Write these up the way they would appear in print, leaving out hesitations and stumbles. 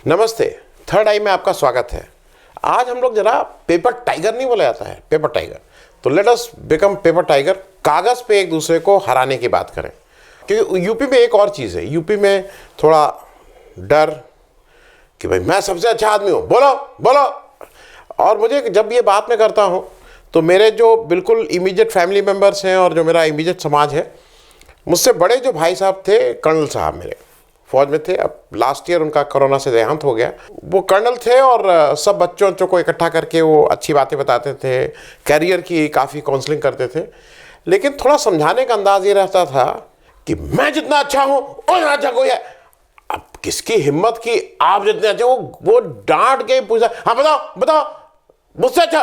नमस्ते। थर्ड आई में आपका स्वागत है। आज हम लोग जरा पेपर टाइगर नहीं बोला जाता है, पेपर टाइगर, तो let us become paper tiger. कागज पे एक दूसरे को हराने की बात करें, क्योंकि यूपी में एक और चीज़ है। यूपी में थोड़ा डर कि भाई मैं सबसे अच्छा आदमी हूँ, बोलो बोलो। और मुझे जब ये बात मैं करता हूँ तो मेरे जो बिल्कुल इमीडिएट फैमिली मेम्बर्स हैं और जो मेरा इमीडिएट समाज है, मुझसे बड़े जो भाई साहब थे, कर्नल साहब मेरे फौज में थे, अब लास्ट ईयर उनका कोरोना से देहांत हो गया। वो कर्नल थे और सब बच्चों को इकट्ठा करके वो अच्छी बातें बताते थे, कैरियर की काफ़ी काउंसलिंग करते थे। लेकिन थोड़ा समझाने का अंदाज ये रहता था कि मैं जितना अच्छा हूँ उतना अच्छा कोई है। अब किसकी हिम्मत की आप जितने अच्छे, वो डांट के पूछा, हाँ बताओ बताओ मुझसे अच्छा,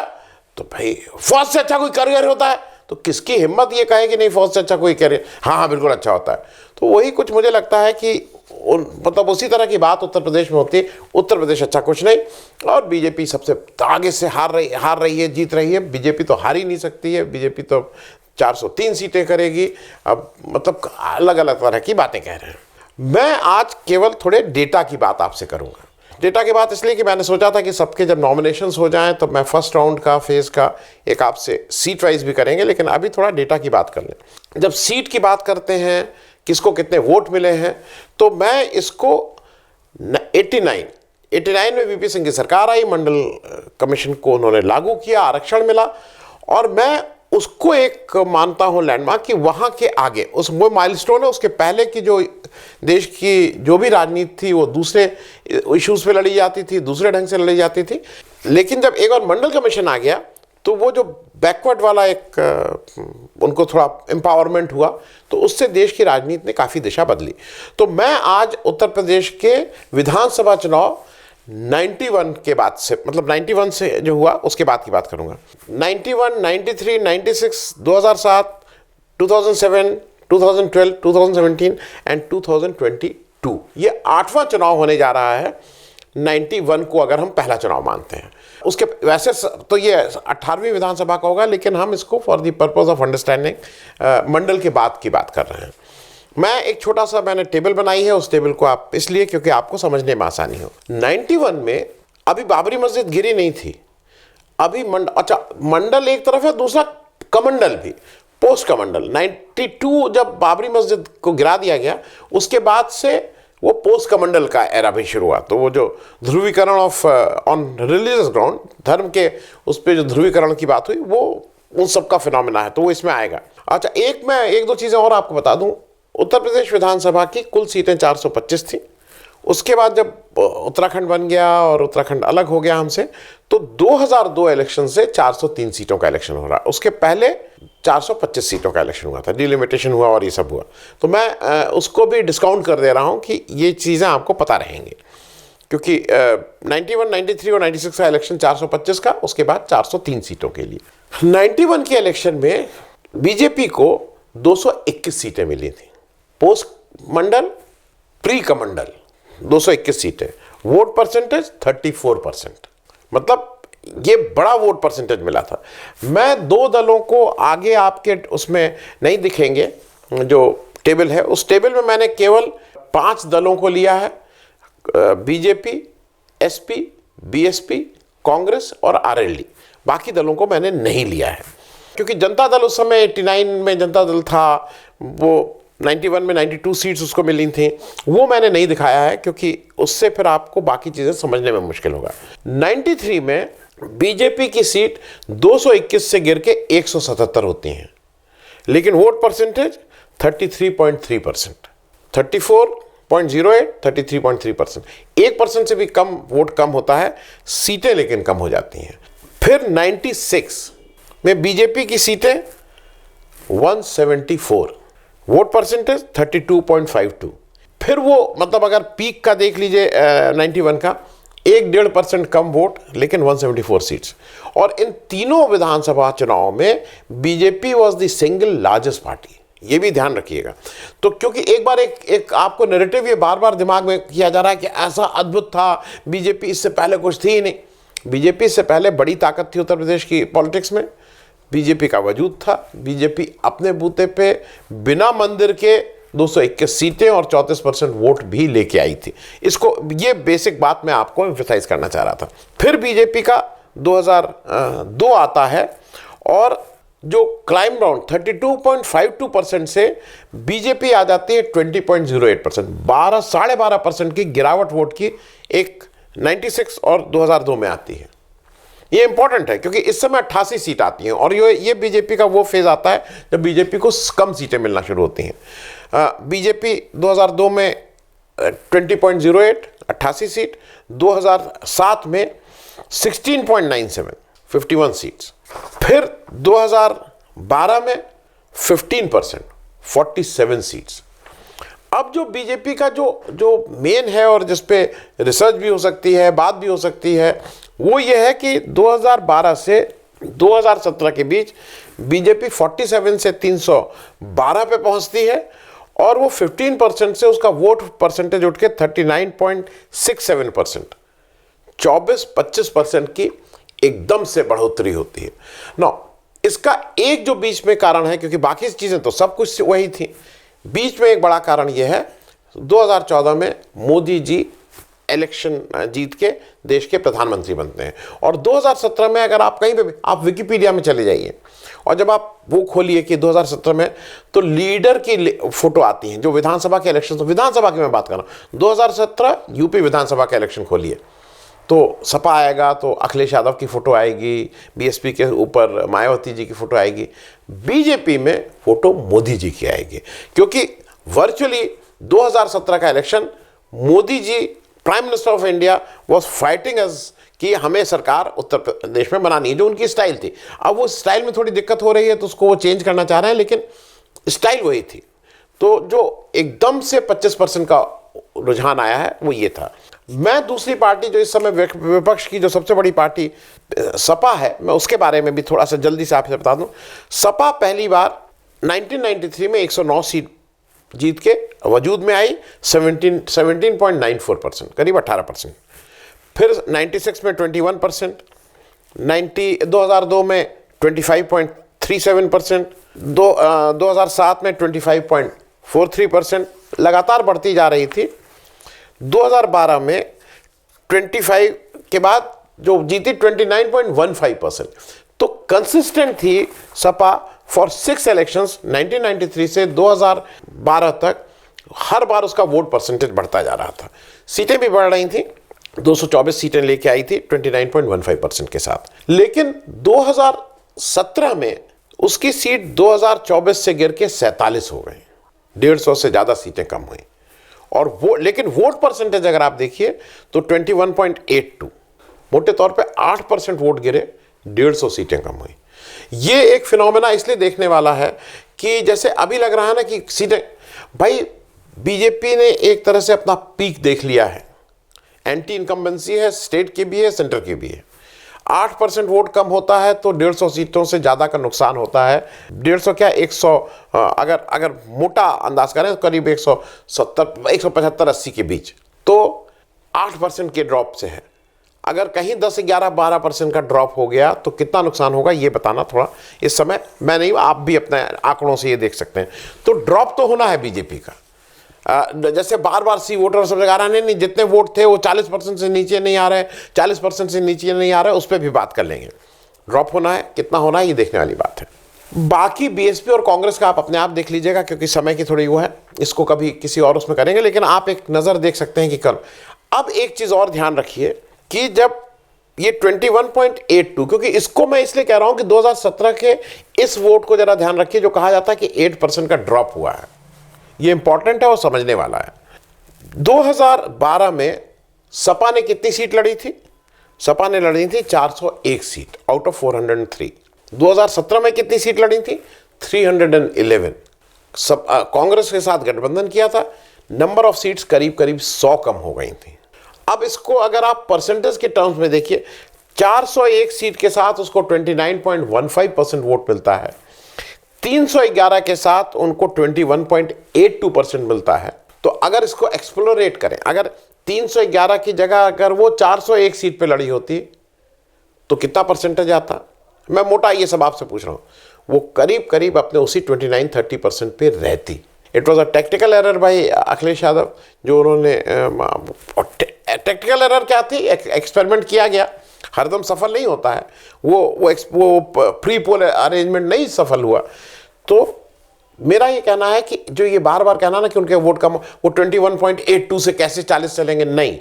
तो भाई फौज से अच्छा कोई करियर होता है? तो किसकी हिम्मत ये कहे कि नहीं फौज से अच्छा कोई करियर, हाँ हाँ बिल्कुल अच्छा होता है। तो वही कुछ मुझे लगता है कि मतलब उसी तरह की बात उत्तर प्रदेश में होती है। उत्तर प्रदेश अच्छा कुछ नहीं, और बीजेपी सबसे आगे से हार रही है, जीत रही है। बीजेपी तो हार ही नहीं सकती है, बीजेपी तो 403 सीटें करेगी। अब मतलब अलग अलग तरह की बातें कह रहे हैं। मैं आज केवल थोड़े डेटा की बात आपसे करूंगा। डेटा की बात इसलिए कि मैंने सोचा था कि सबके जब नॉमिनेशंस हो जाएं तो मैं फर्स्ट राउंड का फेज़ का एक आपसे सीट वाइज भी करेंगे, लेकिन अभी थोड़ा डेटा की बात कर लें। जब सीट की बात करते हैं, किसको कितने वोट मिले हैं, तो मैं इसको 89 में वीपी सिंह की सरकार आई, मंडल कमीशन को उन्होंने लागू किया, आरक्षण मिला, और मैं उसको एक मानता हूं लैंडमार्क कि वहां के आगे उस वो माइलस्टोन है। उसके पहले की जो देश की जो भी राजनीति थी वो दूसरे इश्यूज पे लड़ी जाती थी, दूसरे ढंग से लड़ी जाती थी। लेकिन जब एक बार मंडल कमीशन आ गया तो वो जो बैकवर्ड वाला एक उनको थोड़ा एम्पावरमेंट हुआ, तो उससे देश की राजनीति ने काफ़ी दिशा बदली। तो मैं आज उत्तर प्रदेश के विधानसभा चुनाव 91 के बाद से, मतलब 91 से जो हुआ उसके बाद की बात करूंगा। 91, 93, 96, 2007, 2007, 2012, 2017 एंड 2022, ये 8वां चुनाव होने जा रहा है 91 को, अगर हम पहला चुनाव मानते हैं। उसके वैसे तो ये 18वीं विधानसभा का होगा, लेकिन हम इसको for the purpose of understanding Mandal के बाद की बात कर रहे हैं। मैं एक छोटा सा मैंने टेबल बनाई है, उस टेबल को आप इसलिए क्योंकि आपको समझने में आसानी हो। 91 में अभी बाबरी मस्जिद गिरी नहीं थी, अभी मंडल एक तरफ है, दूसरा कमंडल भी, पोस्ट कमंडल। 92 जब बाबरी मस्जिद को गिरा दिया गया, उसके बाद से वो पोस्ट कमंडल का एरा भी शुरू हुआ। तो वो जो ध्रुवीकरण ऑफ ऑन रिलीजियस ग्राउंड, धर्म के उस पर जो ध्रुवीकरण की बात हुई, वो उन सब का फिनोमिना है, तो वो इसमें आएगा। अच्छा, मैं एक दो चीज़ें और आपको बता दूं। उत्तर प्रदेश विधानसभा की कुल सीटें 425 थी। उसके बाद जब उत्तराखंड बन गया और उत्तराखंड अलग हो गया हमसे, तो 2002 इलेक्शन से 403 सीटों का इलेक्शन हो रहा है। उसके पहले 425 सीटों का इलेक्शन हुआ था, डिलिमिटेशन हुआ और ये सब हुआ। तो मैं उसको भी डिस्काउंट कर दे रहा हूँ कि ये चीज़ें आपको पता रहेंगी, क्योंकि 91, 93 और 96 का इलेक्शन 425 का, उसके बाद 403 सीटों के लिए। 91 के इलेक्शन में बीजेपी को 221 सीटें मिली थी, पोस्ट मंडल प्री कमंडल 221 सीटें, वोट परसेंटेज 34%, मतलब ये बड़ा वोट परसेंटेज मिला था। मैं दो दलों को आगे आपके उसमें नहीं दिखेंगे, जो टेबल है उस टेबल में मैंने केवल 5 दलों को लिया है, बीजेपी, एसपी, बीएसपी, कांग्रेस और आरएलडी। बाकी दलों को मैंने नहीं लिया है, क्योंकि जनता दल उस समय 89 में जनता दल था, वो 91 में 92 सीट्स उसको मिली थी, वो मैंने नहीं दिखाया है, क्योंकि उससे फिर आपको बाकी चीज़ें समझने में मुश्किल होगा। 93 में बीजेपी की सीट 221 से गिर के 177 होती हैं, लेकिन वोट परसेंटेज 33.3%, 34.08, 33.3%, 1% से भी कम वोट कम होता है, सीटें लेकिन कम हो जाती हैं। फिर 96 में बीजेपी की सीटें 174, वोट परसेंटेज 32.52। फिर वो मतलब अगर पीक का देख लीजिए 91 का, 1.5% कम वोट, लेकिन 174 सीट्स। और इन तीनों विधानसभा चुनाव में BJP was the single largest party, ये भी ध्यान रखिएगा। तो क्योंकि एक बार एक आपको नैरेटिव ये बार बार दिमाग में किया जा रहा है कि ऐसा अद्भुत था बीजेपी, इससे पहले कुछ थी ही नहीं। बीजेपी से पहले बड़ी ताकत थी उत्तर प्रदेश की पॉलिटिक्स में, बीजेपी का वजूद था। बीजेपी अपने बूते पे बिना मंदिर के 221 सीटें और 34% वोट भी लेके आई थी। इसको, ये बेसिक बात मैं आपको एम्फेसाइज करना चाह रहा था। फिर बीजेपी का 2002 आता है और जो क्लाइम डाउन 32.52% से बीजेपी आ जाती है 20.08%, 12.5% की गिरावट वोट की एक 96 और 2002 में आती है। ये इंपॉर्टेंट है क्योंकि इस समय 88 सीट आती हैं और ये बीजेपी का वो फेज आता है जब बीजेपी को कम सीटें मिलना शुरू होती हैं। बीजेपी 2002 में 20.08 88 सीट, 2007 में 16.97 51 सीट्स, फिर 2012 में 15% 47 सीट्स। अब जो बीजेपी का जो मेन है और जिस पे रिसर्च भी हो सकती है, बात भी हो सकती है, वो ये है कि 2012 से 2017 के बीच बीजेपी 47 से 312 पे पहुंचती है और वो 15% से उसका वोट परसेंटेज उठ के 39.67%, 24-25% की एकदम से बढ़ोतरी होती है। ना, इसका एक जो बीच में कारण है, क्योंकि बाकी चीजें तो सब कुछ वही थी, बीच में एक बड़ा कारण यह है 2014 में मोदी जी इलेक्शन जीत के देश के प्रधानमंत्री बनते हैं और 2017 में अगर आप कहीं पे भी, आप विकिपीडिया में चले जाइए और जब आप वो खोलिए कि 2017 में, तो लीडर की फोटो आती हैं जो विधानसभा के इलेक्शन, तो विधानसभा की मैं बात कर रहा हूँ, 2017 यूपी विधानसभा का इलेक्शन खोलिए तो सपा आएगा तो अखिलेश यादव की फोटो आएगी, बीएसपी के ऊपर मायावती जी की फोटो आएगी, बीजेपी में फोटो मोदी जी की आएगी, क्योंकि वर्चुअली 2017 का election Modi ji prime minister of India was fighting as कि हमें सरकार उत्तर प्रदेश में बनानी है, जो उनकी स्टाइल थी। अब वो स्टाइल में थोड़ी दिक्कत हो रही है तो उसको वो चेंज करना चाह रहे हैं, लेकिन स्टाइल वही थी। तो जो एकदम से 25% का रुझान आया है वो ये था। मैं दूसरी पार्टी जो इस समय विपक्ष की जो सबसे बड़ी पार्टी सपा है, मैं उसके बारे में भी थोड़ा सा जल्दी से आपसे बता दूं। सपा पहली बार 1993 में 109 सीट जीत के वजूद में आई, 17.94%, करीब 18%। फिर 96 में 21%, 2002 में 25.37%, 2007 में 25.43%, लगातार बढ़ती जा रही थी। 2012 में 25 के बाद जो जीती 29.15%, तो कंसिस्टेंट थी सपा फॉर 6 इलेक्शंस 1993 से 2012 तक। हर बार उसका वोट परसेंटेज बढ़ता जा रहा था, सीटें भी बढ़ रही थी, 224 सीटें लेके आई थी 29.15% के साथ। लेकिन 2017 में उसकी सीट 2024 से गिर के 47 हो गई, 150 से ज़्यादा सीटें कम हुई। और वो, लेकिन वोट परसेंटेज अगर आप देखिए तो 21.82, मोटे तौर पे 8% वोट गिरे, 150 सीटें कम हुई। ये एक फिनोमेना इसलिए देखने वाला है कि जैसे अभी लग रहा है ना कि सीटें, भाई बीजेपी ने एक तरह से अपना पीक देख लिया है, एंटी इनकम्बेंसी है, स्टेट की भी है, सेंटर की भी है। 8% वोट कम होता है तो 150 सीटों से ज़्यादा का नुकसान होता है। 150 क्या 100, अगर मोटा अंदाज करें तो करीब 170 175 80 के बीच, तो 8% के ड्रॉप से है। अगर कहीं 10 11 12% का ड्रॉप हो गया तो कितना नुकसान होगा ये बताना थोड़ा इस समय मैं नहीं, आप भी अपने आंकड़ों से ये देख सकते हैं। तो ड्रॉप तो होना है बीजेपी का। जैसे बार बार सी वोटर सब लगा रहा नहीं, जितने वोट थे वो 40% से नीचे नहीं आ रहे, 40% से नीचे नहीं आ रहे, उस पर भी बात कर लेंगे। ड्रॉप होना है, कितना होना है ये देखने वाली बात है। बाकी बीएसपी और कांग्रेस का आप अपने आप देख लीजिएगा, क्योंकि समय की थोड़ी वो है, इसको कभी किसी और उसमें करेंगे, लेकिन आप एक नज़र देख सकते हैं कि कल। अब एक चीज़ और ध्यान रखिए कि जब ये 21.82, क्योंकि इसको मैं इसलिए कह रहा हूं कि 2017 के इस वोट को जरा ध्यान रखिए जो कहा जाता है कि 8% का ड्रॉप हुआ है, ये इंपॉर्टेंट है और समझने वाला है। 2012 में सपा ने कितनी सीट लड़ी थी? सपा ने लड़ी थी 401 सीट आउट ऑफ 403। 2017 में कितनी सीट लड़ी थी? 311। कांग्रेस के साथ गठबंधन किया था, नंबर ऑफ सीट्स करीब करीब 100 कम हो गई थी। अब इसको अगर आप परसेंटेज के टर्म्स में देखिए, 401 सीट के साथ उसको 29.15% वोट मिलता है, 311 के साथ उनको 21.82% मिलता है। तो अगर इसको एक्सप्लोरेट करें, अगर 311 की जगह अगर वो 401 सीट पे लड़ी होती तो कितना परसेंटेज आता? मैं मोटा ये सब आपसे पूछ रहा हूं, वो करीब करीब अपने उसी 29-30% पे रहती। It was a technical error भाई अखिलेश यादव जो उन्होंने टेक्निकल एरर क्या थी, एक्सपेरिमेंट किया गया, हरदम सफल नहीं होता है, वो प्री पोल अरेंजमेंट नहीं सफल हुआ। तो मेरा ये कहना है कि जो ये बार बार कहना ना कि उनके वोट कम, वो 21.82 से कैसे 40 चलेंगे, नहीं,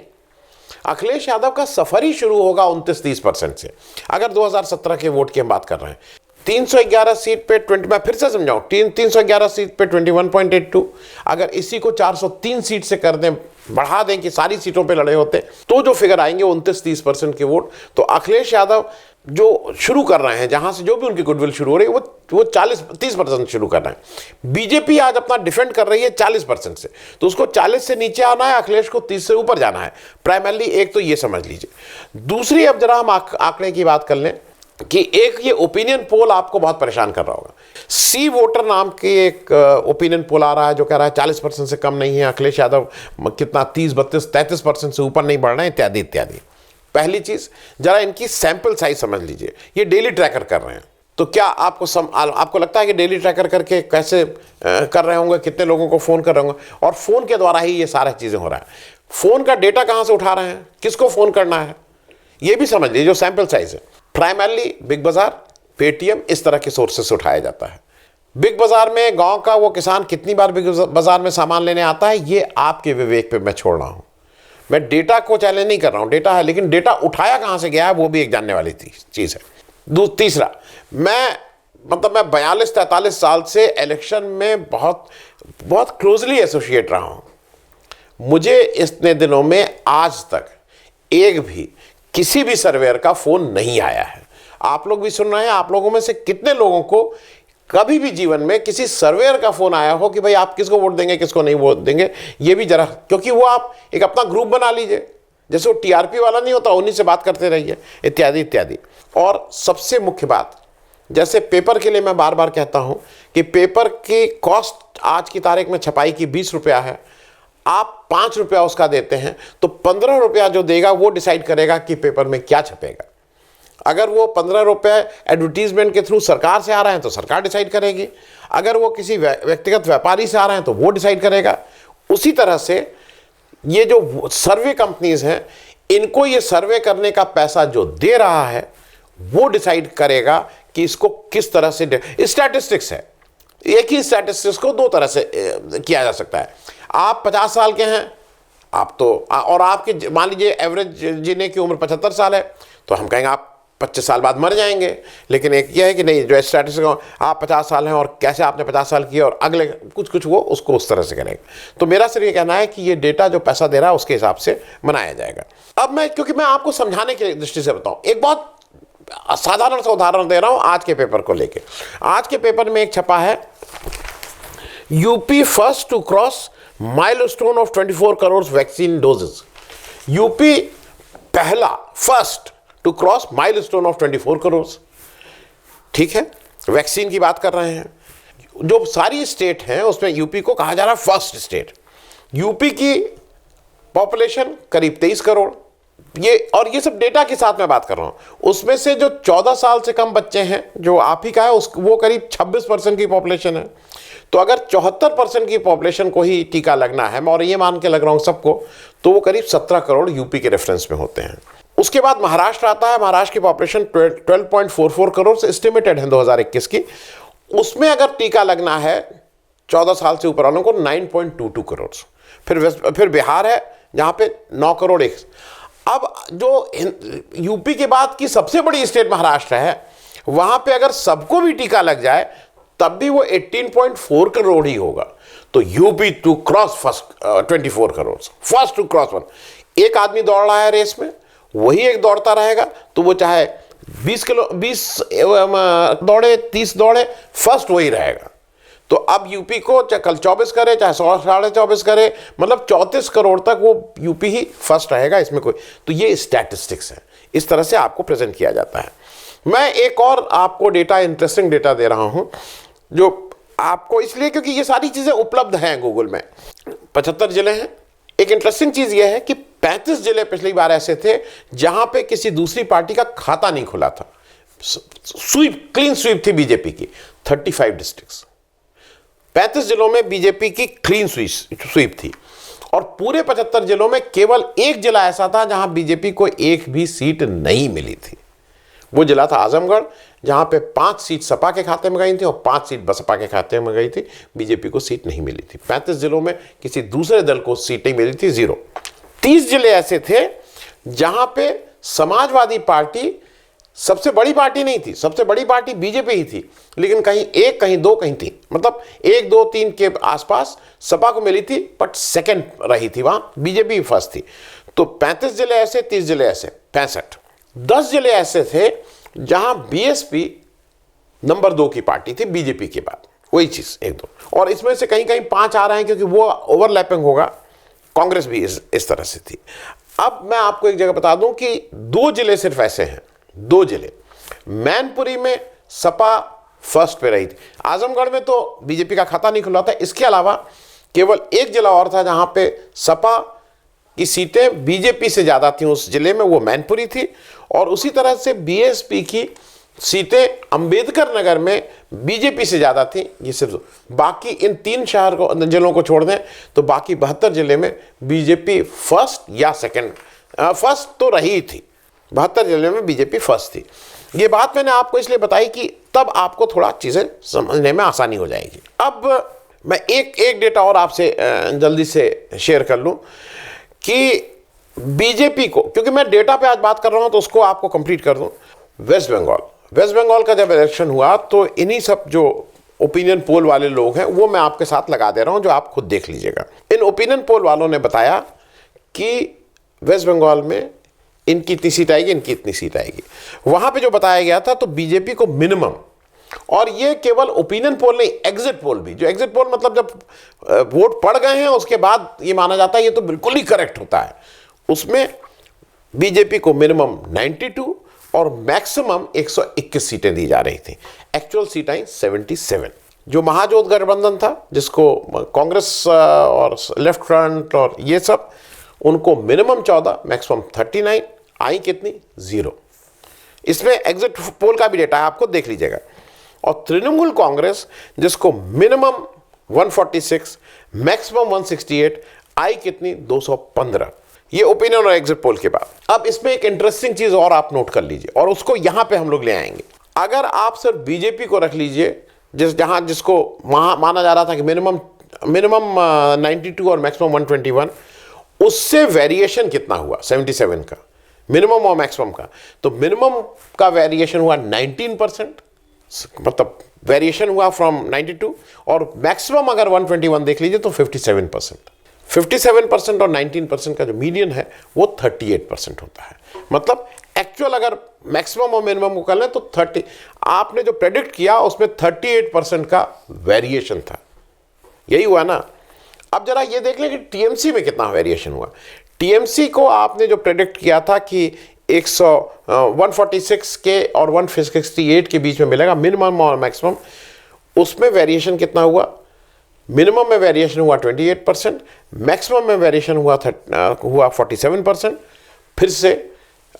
अखिलेश यादव का सफर ही शुरू होगा 29-30% से। अगर 2017 के वोट की हम बात कर रहे हैं, 311 सीट पे 20, मैं फिर से समझाऊं, 311 सीट पे 21.82, अगर इसी को 403 सीट से कर दें, बढ़ा दें कि सारी सीटों पे लड़े होते, तो जो फिगर आएंगे 29-30% के वोट। तो अखिलेश यादव जो शुरू कर रहे हैं, जहां से जो भी उनकी गुडविल शुरू हो रही है, वो 40-30% शुरू कर रहे हैं। बीजेपी आज अपना डिफेंड कर रही है 40% से, तो उसको 40 से नीचे आना है, अखिलेश को 30 से ऊपर जाना है प्राइमरली। एक तो ये समझ लीजिए। दूसरी, अब जरा हम आंकड़े की बात कर लें कि एक ये ओपिनियन पोल आपको बहुत परेशान कर रहा होगा। सी वोटर नाम के एक ओपिनियन पोल आ रहा है जो कह रहा है 40% से कम नहीं है, अखिलेश यादव कितना 30-32-33% से ऊपर नहीं बढ़ रहे हैं, इत्यादि इत्यादि। पहली चीज, जरा इनकी सैंपल साइज समझ लीजिए। ये डेली ट्रैकर कर रहे हैं, तो क्या आपको लगता है कि डेली ट्रैकर करके कैसे कर रहे होंगे, कितने लोगों को फोन कर रहे होंगे, और फोन के द्वारा ही ये सारी चीजें हो रहा है। फोन का डेटा कहां से उठा रहे हैं, किसको फोन करना है, ये भी समझ लीजिए। जो सैंपल साइज है, प्राइमरली बिग बाजार, पेटीएम, इस तरह के सोर्सेस से उठाया जाता है। बिग बाजार में गांव का वो किसान कितनी बार बिग बाजार में सामान लेने आता है, ये आपके विवेक पे मैं छोड़ रहा हूं। मैं डेटा को चैलेंज नहीं कर रहा हूं, डेटा है, लेकिन डेटा उठाया कहां से गया है वो भी एक जानने वाली चीज है। तीसरा, मैं 42-43 साल से इलेक्शन में बहुत बहुत क्लोजली एसोसिएट रहा हूं। मुझे इतने दिनों में आज तक एक भी किसी भी सर्वेयर का फोन नहीं आया है। आप लोग भी सुन रहे हैं, आप लोगों में से कितने लोगों को कभी भी जीवन में किसी सर्वेयर का फोन आया हो कि भाई आप किसको वोट देंगे, किसको नहीं वोट देंगे, ये भी जरा, क्योंकि वो आप एक अपना ग्रुप बना लीजिए, जैसे वो टीआरपी वाला नहीं होता, उन्हीं से बात करते रहिए, इत्यादि इत्यादि। और सबसे मुख्य बात, जैसे पेपर के लिए मैं बार बार कहता हूं कि पेपर की कॉस्ट आज की तारीख में छपाई की 20 रुपया है, आप 5 रुपया उसका देते हैं, तो 15 रुपया जो देगा वो डिसाइड करेगा कि पेपर में क्या छपेगा। अगर वो 15 रुपये एडवर्टीजमेंट के थ्रू सरकार से आ रहे हैं तो सरकार डिसाइड करेगी, अगर वो किसी व्यक्तिगत व्यापारी से आ रहे हैं तो वो डिसाइड करेगा। उसी तरह से ये जो सर्वे कंपनीज हैं, इनको ये सर्वे करने का पैसा जो दे रहा है वो डिसाइड करेगा कि इसको किस तरह से, स्टैटिस्टिक्स है, एक ही स्टैटिस्टिक्स को दो तरह से किया जा सकता है। आप 50 साल के हैं, आप तो, और आपकी मान लीजिए एवरेज जीने की उम्र 75 साल है, तो हम कहेंगे आप 25 साल बाद मर जाएंगे। लेकिन एक यह है कि नहीं, जो स्टैटिस्टिक्स आप 50 साल हैं और कैसे आपने 50 साल किए और अगले कुछ वो उसको उस तरह से करेंगे। तो मेरा सिर्फ ये कहना है कि ये डेटा जो पैसा दे रहा है उसके हिसाब से बनाया जाएगा। अब क्योंकि मैं आपको समझाने की दृष्टि से बताऊं, एक बहुत साधारण सा उदाहरण दे रहा हूं आज के पेपर को लेके। आज के पेपर में एक छपा है, UP first to cross milestone of 24 crore vaccine doses. UP पहला, first to cross milestone of 24 crore. ठीक है, वैक्सीन की बात कर रहे हैं। जो सारी स्टेट हैं उसमें यूपी को कहा जा रहा है फर्स्ट स्टेट। यूपी की पॉपुलेशन करीब 23 करोड़, ये सब डेटा के साथ मैं बात कर रहा हूं। उसमें से जो 14 साल से कम बच्चे हैं, जो आप ही का है, वो करीब 26% की पॉपुलेशन है। तो अगर 74% की पॉपुलेशन को ही टीका लगना है, मैं और ये मान के लग रहा हूं सबको, तो वो करीब 17 करोड़ यूपी के रेफरेंस में होते हैं। उसके बाद महाराष्ट्र आता है। महाराष्ट्र की पॉपुलेशन 12.44 करोड़ से एस्टिमेटेड है 2021 की। उसमें अगर टीका लगना है 14 साल से ऊपर वालों को 9.22 करोड़। फिर बिहार है जहां पे 9 करोड़ 1। अब जो यूपी के बाद की सबसे बड़ी स्टेट महाराष्ट्र है, वहां पे अगर सबको भी टीका लग जाए तब भी वो 18.4 करोड़ ही होगा। तो UP to cross first 24 crore, first to cross one. एक आदमी दौड़ रहा है रेस में, वही एक दौड़ता रहेगा, तो वो चाहे 20 दौड़े, 30 दौड़े, फर्स्ट वही रहेगा। तो अब यूपी को चाहे कल 24 करे, चाहे 24.5 करे, मतलब 34 करोड़ तक वो यूपी ही फर्स्ट रहेगा। इसमें कोई, तो ये स्टैटिस्टिक्स है, इस तरह से आपको प्रेजेंट किया जाता है। मैं एक और आपको डेटा, इंटरेस्टिंग डेटा दे रहा हूं, जो आपको इसलिए क्योंकि ये सारी चीजें उपलब्ध हैं गूगल में। 75 जिले हैं। एक इंटरेस्टिंग चीज ये है कि 35 जिले पिछली बार ऐसे थे जहां पे किसी दूसरी पार्टी का खाता नहीं खुला था। क्लीन स्वीप थी बीजेपी की। 35 डिस्ट्रिक्ट्स, 35 जिलों में बीजेपी की क्लीन स्वीप थी और पूरे 75 जिलों में केवल एक जिला ऐसा था जहां बीजेपी को एक भी सीट नहीं मिली थी। वो जिला था आजमगढ़, जहां पे 5 सीट सपा के खाते में गई थी और 5 सीट बसपा के खाते में गई थी। बीजेपी को सीट नहीं मिली थी। 35 जिलों में किसी दूसरे दल को सीटें मिली थी, 0। 30 जिले ऐसे थे जहां पे समाजवादी पार्टी सबसे बड़ी पार्टी नहीं थी, सबसे बड़ी पार्टी बीजेपी ही थी, लेकिन कहीं 1, कहीं 2, कहीं 3, मतलब 1, 2, 3 के आसपास सपा को मिली थी, बट सेकंड रही थी, वहां बीजेपी फर्स्ट थी। तो 35 जिले ऐसे, 30 जिले ऐसे, 65। 10 जिले ऐसे थे जहां बीएसपी नंबर 2 की पार्टी थी बीजेपी के बाद, वही चीज 1, 2, और इसमें से कहीं कहीं 5 आ रहे हैं क्योंकि वो ओवरलैपिंग होगा। कांग्रेस भी इस तरह से थी। अब मैं आपको एक जगह बता दूं कि 2 जिले सिर्फ ऐसे हैं, 2 जिले। मैनपुरी में सपा फर्स्ट पे रही थी, आजमगढ़ में तो बीजेपी का खाता नहीं खुला था। इसके अलावा केवल एक जिला और था जहां पे सपा की सीटें बीजेपी से ज्यादा थी उस जिले में, वो मैनपुरी थी। और उसी तरह से बीएसपी की सीटें अंबेडकर नगर में बीजेपी से ज्यादा थी। ये सिर्फ बाकी इन 3 शहर को, जिलों को छोड़ दें तो बाकी 72 जिले में बीजेपी फर्स्ट या सेकंड, फर्स्ट तो रही थी। 72 जिले में बीजेपी फर्स्ट थी। ये बात मैंने आपको इसलिए बताई कि तब आपको थोड़ा चीजें समझने में आसानी हो जाएगी। अब मैं एक डेटा और आपसे जल्दी से शेयर कर लूं कि बीजेपी को, क्योंकि मैं डेटा पे आज बात कर रहा हूं तो उसको आपको कंप्लीट कर दूं। वेस्ट बंगाल का जब इलेक्शन हुआ तो इन्हीं सब जो ओपिनियन पोल वाले लोग हैं वो मैं आपके साथ लगा दे रहा हूं, जो आप खुद देख लीजिएगा। इन ओपिनियन पोल वालों ने बताया कि वेस्ट बंगाल में इनकी इतनी सीट आएगी, इनकी इतनी सीट आएगी। वहां पे जो बताया गया था तो बीजेपी को मिनिमम, और ये केवल ओपिनियन पोल नहीं, एग्जिट पोल भी, जो एग्जिट पोल मतलब जब वोट पड़ गए हैं उसके बाद ये माना जाता है ये तो बिल्कुल ही करेक्ट होता है, उसमें बीजेपी को मिनिमम 92 और मैक्सिमम 121 सीटें दी जा रही थी। एक्चुअल सीट आई 77। जो महाजोत गठबंधन था, जिसको कांग्रेस और लेफ्ट फ्रंट और ये सब, उनको मिनिमम 14, मैक्सिमम 39, आई कितनी? 0। इसमें एग्जिट पोल का भी डेटा है, आपको देख लीजिएगा। और तृणमूल कांग्रेस, जिसको मिनिमम 146, मैक्सिमम 168, आई कितनी? 215। ये ओपिनियन और एग्जिट पोल के बाद। अब इसमें एक इंटरेस्टिंग चीज और आप नोट कर लीजिए और उसको यहां पे हम लोग ले आएंगे। अगर आप सिर्फ बीजेपी को रख लीजिए, जिसको माना जा रहा था कि मिनिमम 92 और मैक्सिमम 121, उससे वेरिएशन कितना हुआ 77 का, मिनिमम और मैक्सिमम का? तो मिनिमम का वेरिएशन हुआ 19%, मतलब वेरिएशन हुआ फ्रॉम 92, और मैक्सिमम अगर 121 देख लीजिए तो 57%। 57% और 19% का जो मीडियन है वो 38% होता है। मतलब एक्चुअल अगर मैक्सिमम और मिनिमम को कर लें तो 30, आपने जो प्रेडिक्ट किया उसमें 38% का वेरिएशन था। यही हुआ ना। अब जरा ये देख लें कि टीएमसी में कितना वेरिएशन हुआ। टीएमसी को आपने जो प्रेडिक्ट किया था कि 146 के और 168 के बीच में मिलेगा मिनिमम और मैक्सिमम, उसमें वेरिएशन कितना हुआ? मिनिमम में वेरिएशन हुआ 28%, मैक्सिमम में वेरिएशन हुआ 47%, फिर से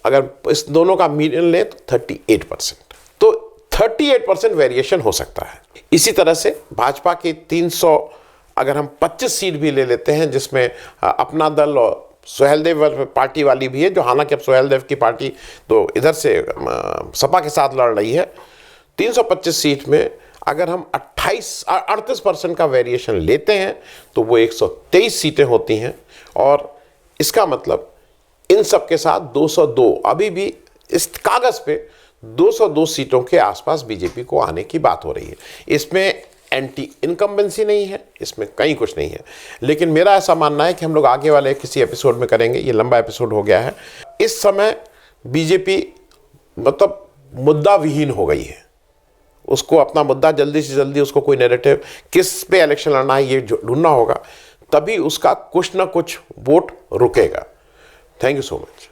अगर इस दोनों का मीडियन ले तो 38%। तो 38% वेरिएशन हो सकता है। इसी तरह से भाजपा की 300, अगर हम 25 सीट भी ले लेते हैं, जिसमें अपना दल और सुहेलदेव पार्टी वाली भी है, जो हालांकि अब सुहेलदेव की पार्टी तो इधर से सपा के साथ लड़ रही है, 325 सीट में अगर हम 38% का वेरिएशन लेते हैं तो वो 123 सीटें होती हैं। और इसका मतलब इन सब के साथ 202, अभी भी इस कागज पे 202 सीटों के आसपास बीजेपी को आने की बात हो रही है। इसमें एंटी इनकम्बेंसी नहीं है, इसमें कहीं कुछ नहीं है। लेकिन मेरा ऐसा मानना है कि हम लोग आगे वाले किसी एपिसोड में करेंगे, ये लंबा एपिसोड हो गया है। इस समय बीजेपी मतलब मुद्दा विहीन हो गई है। उसको अपना मुद्दा जल्दी से जल्दी, उसको कोई नैरेटिव किस पे इलेक्शन लड़ना है ये ढूंढना होगा, तभी उसका कुछ ना कुछ वोट रुकेगा। Thank you so much.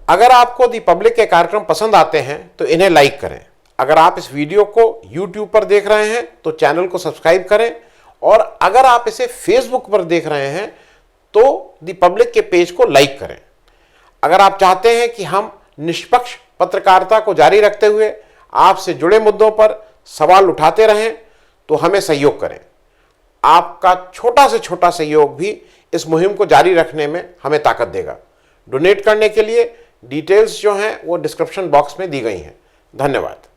अगर आपको दी पब्लिक के कार्यक्रम पसंद आते हैं तो इन्हें लाइक करें। अगर आप इस वीडियो को YouTube पर देख रहे हैं तो चैनल को सब्सक्राइब करें, और अगर आप इसे Facebook पर देख रहे हैं तो दी पब्लिक के पेज को लाइक करें। अगर आप चाहते हैं कि हम निष्पक्ष पत्रकारिता को जारी रखते हुए आपसे जुड़े मुद्दों पर सवाल उठाते रहें तो हमें सहयोग करें। आपका छोटा से छोटा सहयोग भी इस मुहिम को जारी रखने में हमें ताकत देगा। डोनेट करने के लिए डिटेल्स जो हैं वो डिस्क्रिप्शन बॉक्स में दी गई हैं। धन्यवाद।